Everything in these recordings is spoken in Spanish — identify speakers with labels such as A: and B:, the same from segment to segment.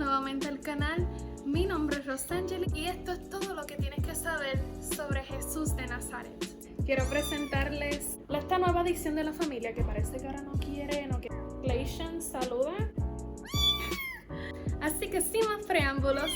A: nuevamente al canal. Mi nombre es Rosangeli y esto es todo lo que tienes que saber sobre Jesús de Nazaret. Quiero presentarles esta nueva edición de la familia que parece que ahora no quiere. Galatians, saluda. Así que sin más preámbulos,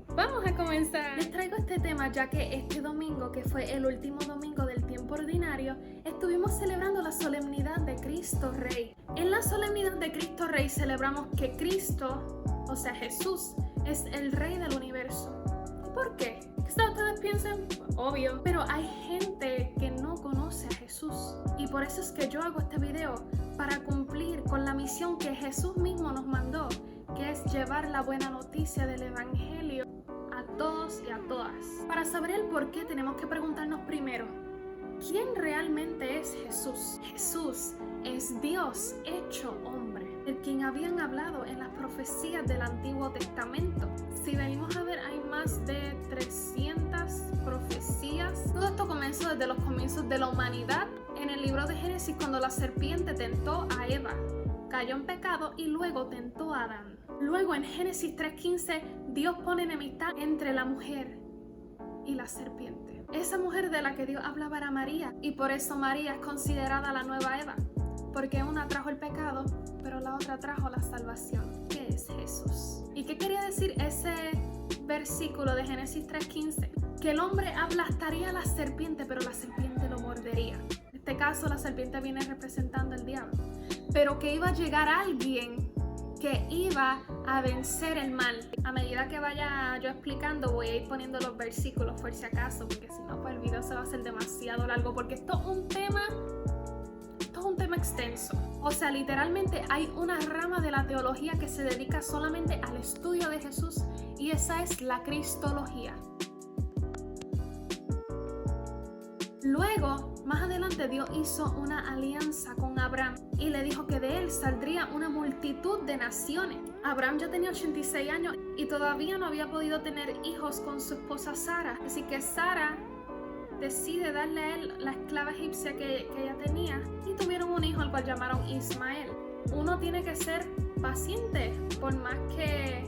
A: vamos a comenzar. Les traigo este tema ya que este domingo, que fue el último domingo del tiempo ordinario, estuvimos celebrando la solemnidad de Cristo Rey. En la solemnidad de Cristo Rey celebramos que Cristo, o sea Jesús, es el Rey del universo. ¿Y por qué? Quizás ustedes piensen, obvio, pero hay gente que no conoce a Jesús. Y por eso es que yo hago este video, para cumplir con la misión que Jesús mismo nos mandó, que es llevar la buena noticia del Evangelio a todos y a todas. Para saber el por qué tenemos que preguntarnos primero, ¿quién realmente es Jesús? Jesús es Dios hecho hombre, el quien habían hablado en las profecías del Antiguo Testamento. Si venimos a ver, hay más de 300 profecías. Todo esto comenzó desde los comienzos de la humanidad, en el libro de Génesis, cuando la serpiente tentó a Eva, cayó en pecado y luego tentó a Adán. Luego en Génesis 3:15, Dios pone enemistad entre la mujer y la serpiente. Esa mujer de la que Dios hablaba era María, y por eso María es considerada la nueva Eva, porque una trajo el pecado, pero la otra trajo la salvación, que es Jesús. ¿Y qué quería decir ese versículo de Génesis 3:15? Que el hombre aplastaría a la serpiente, pero la serpiente lo mordería. En este caso, la serpiente viene representando al diablo, pero que iba a llegar alguien que iba a vencer el mal. A medida que vaya yo explicando, voy a ir poniendo los versículos por si acaso, porque si no, pues el video se va a hacer demasiado largo, porque esto es un tema extenso. O sea, literalmente hay una rama de la teología que se dedica solamente al estudio de Jesús, y esa es la cristología. Luego, más adelante, Dios hizo una alianza con Abraham y le dijo que de él saldría una multitud de naciones. Abraham ya tenía 86 años y todavía no había podido tener hijos con su esposa Sara. Así que Sara decide darle a él la esclava egipcia que ella tenía, y tuvieron un hijo al cual llamaron Ismael. Uno tiene que ser paciente, por más que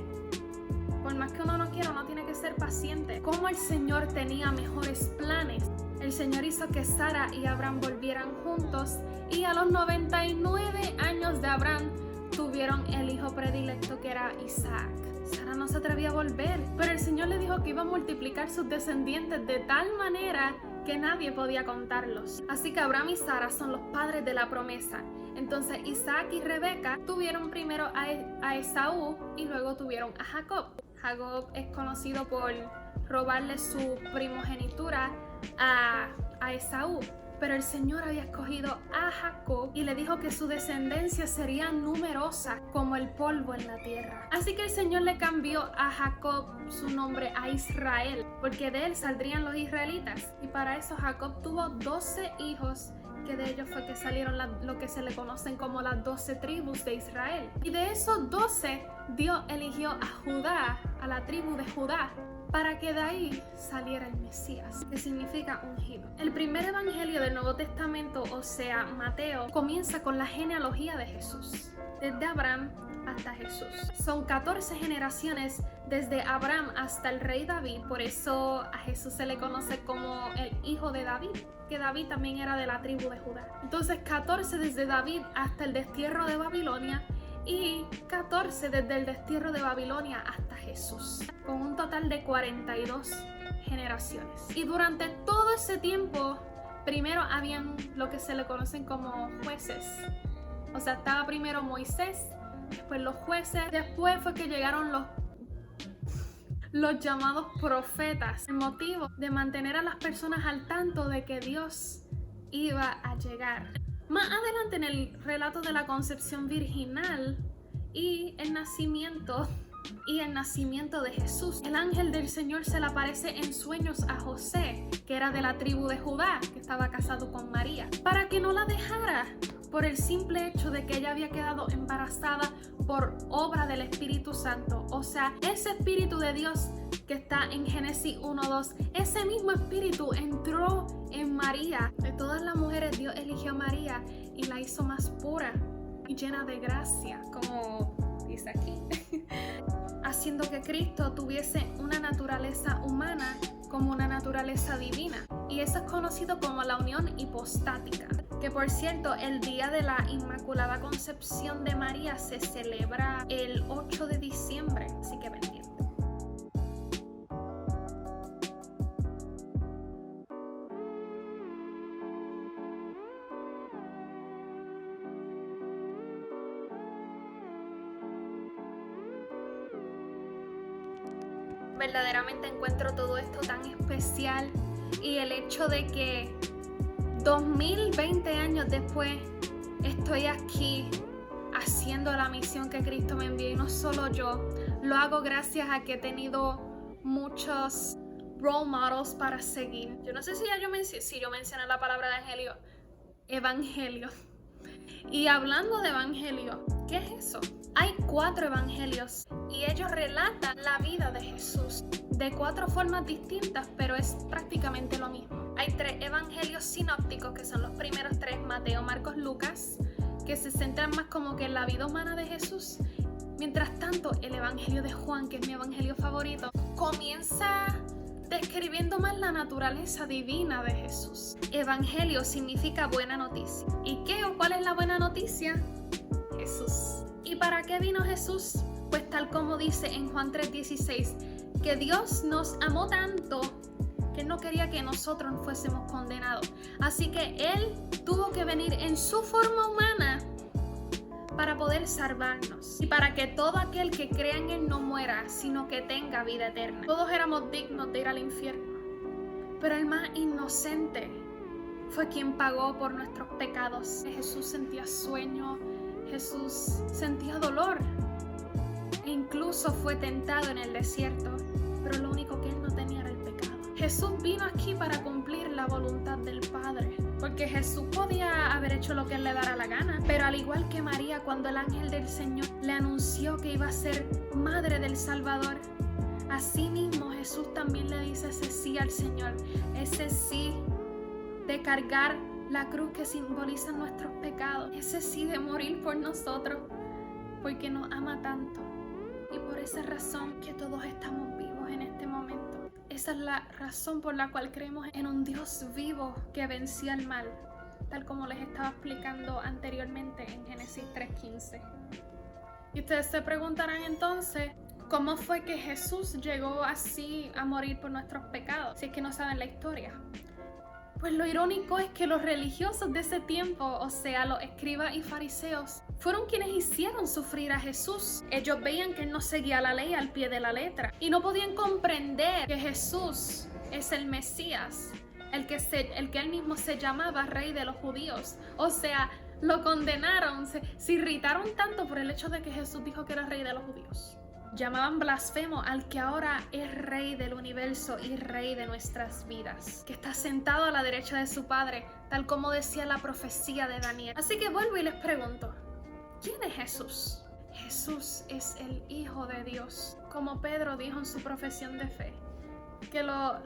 A: uno no quiera, uno tiene que ser paciente. Como el Señor tenía mejores planes, el Señor hizo que Sara y Abraham volvieran juntos, y a los 99 años de Abraham tuvieron el hijo predilecto, que era Isaac. Sara no se atrevía a volver, pero el Señor le dijo que iba a multiplicar sus descendientes de tal manera que nadie podía contarlos. Así que Abraham y Sara son los padres de la promesa. Entonces Isaac y Rebeca tuvieron primero a Esaú y luego tuvieron a Jacob. Jacob es conocido por robarle su primogenitura a Esaú, pero el Señor había escogido a Jacob y le dijo que su descendencia sería numerosa como el polvo en la tierra. Así que el Señor le cambió a Jacob su nombre a Israel, porque de él saldrían los israelitas. Y para eso Jacob tuvo 12 hijos, que de ellos fue que salieron lo que se le conocen como las 12 tribus de Israel. Y de esos 12, Dios eligió a Judá, a la tribu de Judá, para que de ahí saliera el Mesías, que significa ungido. El primer evangelio del Nuevo Testamento, o sea, Mateo, comienza con la genealogía de Jesús, desde Abraham hasta Jesús. Son 14 generaciones desde Abraham hasta el rey David, por eso a Jesús se le conoce como el hijo de David, que David también era de la tribu de Judá. Entonces 14 desde David hasta el destierro de Babilonia, y 14 desde el destierro de Babilonia hasta Jesús, con un total de 42 generaciones. Y durante todo ese tiempo, primero habían lo que se le conocen como jueces. O sea, estaba primero Moisés, después los jueces, después fue que llegaron los llamados profetas. El motivo de mantener a las personas al tanto de que Dios iba a llegar. Más adelante, en el relato de la concepción virginal y el nacimiento de Jesús, el ángel del Señor se le aparece en sueños a José, que era de la tribu de Judá, que estaba casado con María, para que no la dejara por el simple hecho de que ella había quedado embarazada por obra del Espíritu Santo. O sea, ese Espíritu de Dios que está en Génesis 1:2, ese mismo Espíritu entró en María. De todas las mujeres, Dios eligió a María y la hizo más pura y llena de gracia, como dice aquí, haciendo que Cristo tuviese una naturaleza humana como una naturaleza divina. Y eso es conocido como la unión hipostática, que por cierto, el día de la Inmaculada Concepción de María se celebra el 8 de diciembre, así que pendiente. Verdaderamente encuentro todo esto tan especial, y el hecho de que 2020 años después estoy aquí haciendo la misión que Cristo me envió, y no solo yo, lo hago gracias a que he tenido muchos role models para seguir. Yo no sé si yo mencioné la palabra de evangelio. Y hablando de evangelio, ¿qué es eso? Hay 4 evangelios y ellos relatan la vida de Jesús de 4 formas distintas, pero es prácticamente lo mismo. Hay 3 evangelios sinópticos, que son los primeros 3, Mateo, Marcos, Lucas, que se centran más como que en la vida humana de Jesús. Mientras tanto, el evangelio de Juan, que es mi evangelio favorito, comienza describiendo más la naturaleza divina de Jesús. Evangelio significa buena noticia. ¿Y qué o cuál es la buena noticia? Jesús. ¿Y para qué vino Jesús? Pues tal como dice en Juan 3:16, que Dios nos amó tanto que Él no quería que nosotros fuésemos condenados. Así que Él tuvo que venir en su forma humana para poder salvarnos, y para que todo aquel que crea en Él no muera, sino que tenga vida eterna. Todos éramos dignos de ir al infierno, pero el más inocente fue quien pagó por nuestros pecados. Jesús sentía sueño, Jesús sentía dolor, e incluso fue tentado en el desierto, pero lo único que Él no tenía era el pecado. Jesús vino aquí para cumplir la voluntad del Padre, porque Jesús podía haber hecho lo que Él le diera la gana, pero al igual que María, cuando el ángel del Señor le anunció que iba a ser madre del Salvador, así mismo Jesús también le dice ese sí al Señor, ese sí de cargar la cruz que simboliza nuestros pecados, ese sí de morir por nosotros, porque nos ama tanto. Y por esa razón que todos estamos vivos en este momento. Esa es la razón por la cual creemos en un Dios vivo que venció al mal, tal como les estaba explicando anteriormente en Génesis 3:15. Y ustedes se preguntarán entonces, ¿cómo fue que Jesús llegó así a morir por nuestros pecados? Si es que no saben la historia. Pues lo irónico es que los religiosos de ese tiempo, o sea, los escribas y fariseos, fueron quienes hicieron sufrir a Jesús. Ellos veían que Él no seguía la ley al pie de la letra y no podían comprender que Jesús es el Mesías, el que Él mismo se llamaba Rey de los Judíos. O sea, lo condenaron, se irritaron tanto por el hecho de que Jesús dijo que era Rey de los Judíos. Llamaban blasfemo al que ahora es Rey del universo y Rey de nuestras vidas, que está sentado a la derecha de su Padre, tal como decía la profecía de Daniel. Así que vuelvo y les pregunto, ¿quién es Jesús? Jesús es el Hijo de Dios, como Pedro dijo en su profesión de fe. Que lo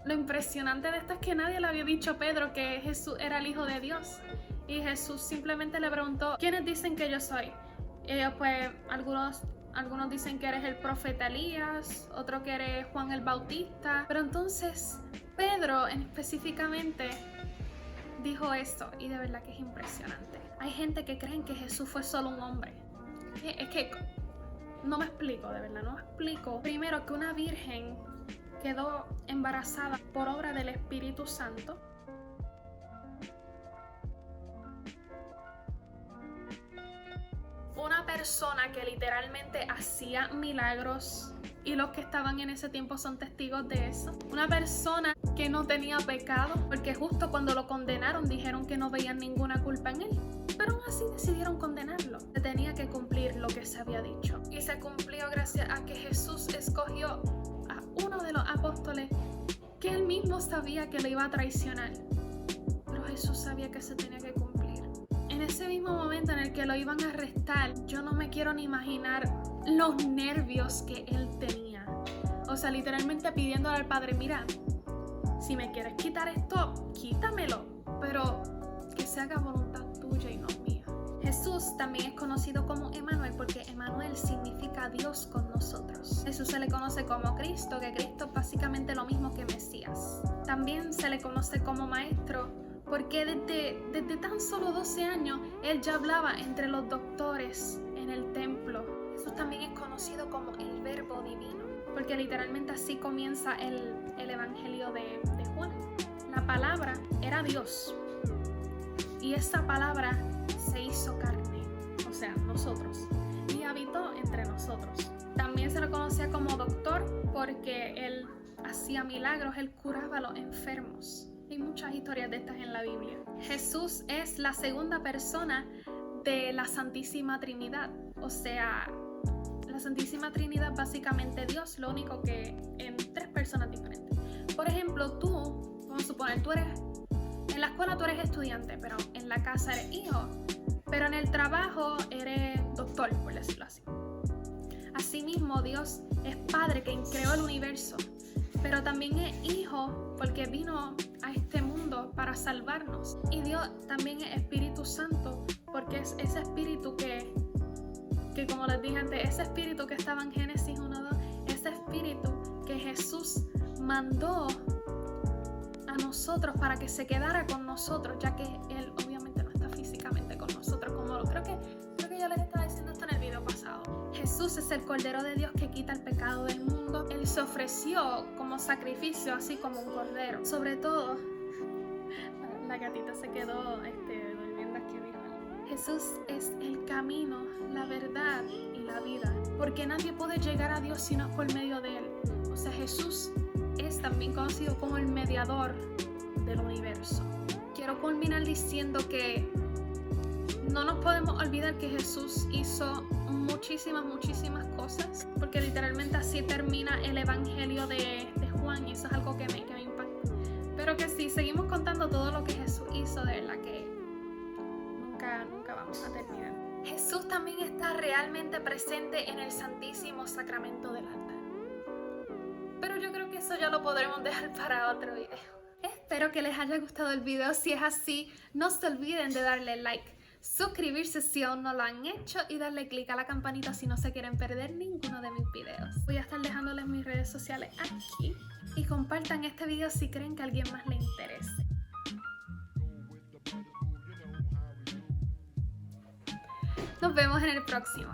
A: impresionante de esto es que nadie le había dicho a Pedro que Jesús era el Hijo de Dios. Y Jesús simplemente le preguntó, ¿quiénes dicen que yo soy? Y ellos pues, algunos dicen que eres el profeta Elías, otro que eres Juan el Bautista. Pero entonces Pedro específicamente dijo esto, y de verdad que es impresionante. Hay gente que creen que Jesús fue solo un hombre. Es que no me explico, de verdad, no me explico. Primero, que una virgen quedó embarazada por obra del Espíritu Santo. Una persona que literalmente hacía milagros, y los que estaban en ese tiempo son testigos de eso. Una persona que no tenía pecado, porque justo cuando lo condenaron dijeron que no veían ninguna culpa en él, pero aún así decidieron condenarlo. Se tenía que cumplir lo que se había dicho, y se cumplió gracias a que Jesús escogió a uno de los apóstoles que él mismo sabía que le iba a traicionar, pero Jesús sabía que se tenía que cumplir. En ese mismo momento en el que lo iban a arrestar, yo no me quiero ni imaginar los nervios que él tenía. O sea, literalmente pidiéndole al Padre, mira, si me quieres quitar esto, quítamelo, pero que se haga voluntad tuya y no mía. Jesús también es conocido como Emmanuel porque Emmanuel significa Dios con nosotros. Jesús se le conoce como Cristo, que Cristo es básicamente lo mismo que Mesías. También se le conoce como Maestro porque desde tan solo 12 años él ya hablaba entre los doctores en el templo. Jesús también es conocido como el Verbo Divino porque literalmente así comienza el Evangelio de Juan. La palabra era Dios y esa palabra se hizo carne, o sea, nosotros, y habitó entre nosotros. También se lo conocía como doctor porque él hacía milagros, él curaba a los enfermos. Hay muchas historias de estas en la Biblia. Jesús es la segunda persona de la Santísima Trinidad, o sea, la Santísima Trinidad básicamente Dios, lo único que en 3 personas diferentes. Por ejemplo, tú, vamos a suponer, en la escuela tú eres estudiante, pero en la casa eres hijo, pero en el trabajo eres doctor, por decirlo así. Asimismo, Dios es Padre quien creó el universo, pero también es Hijo porque vino a este mundo para salvarnos. Y Dios también es Espíritu Santo porque es ese Espíritu que como les dije antes, ese Espíritu que estaba en Génesis 1:2, ese Espíritu que Jesús mandó a nosotros para que se quedara con nosotros, ya que Él obviamente no está físicamente con nosotros, como creo que ya les estaba diciendo esto en el video pasado. Jesús es el Cordero de Dios que quita el pecado del mundo. Él se ofreció como sacrificio, así como un cordero. Sobre todo, la gatita se quedó durmiendo aquí, dijo. Jesús es el camino, la verdad y la vida, porque nadie puede llegar a Dios si no es por medio de Él. O sea, Jesús es también conocido como el mediador del universo. Quiero culminar diciendo que no nos podemos olvidar que Jesús hizo muchísimas cosas, porque literalmente así termina el Evangelio de Juan, y eso es algo que me impacta. Pero que si seguimos contando todo lo que Jesús hizo, de verdad que nunca vamos a terminar. Jesús también está realmente presente en el Santísimo Sacramento del altar. Pero yo creo que eso ya lo podremos dejar para otro video. Espero que les haya gustado el video. Si es así, no se olviden de darle like, suscribirse si aún no lo han hecho y darle click a la campanita si no se quieren perder ninguno de mis videos. Voy a estar dejándoles mis redes sociales aquí y compartan este video si creen que a alguien más le interese. Nos vemos en el próximo.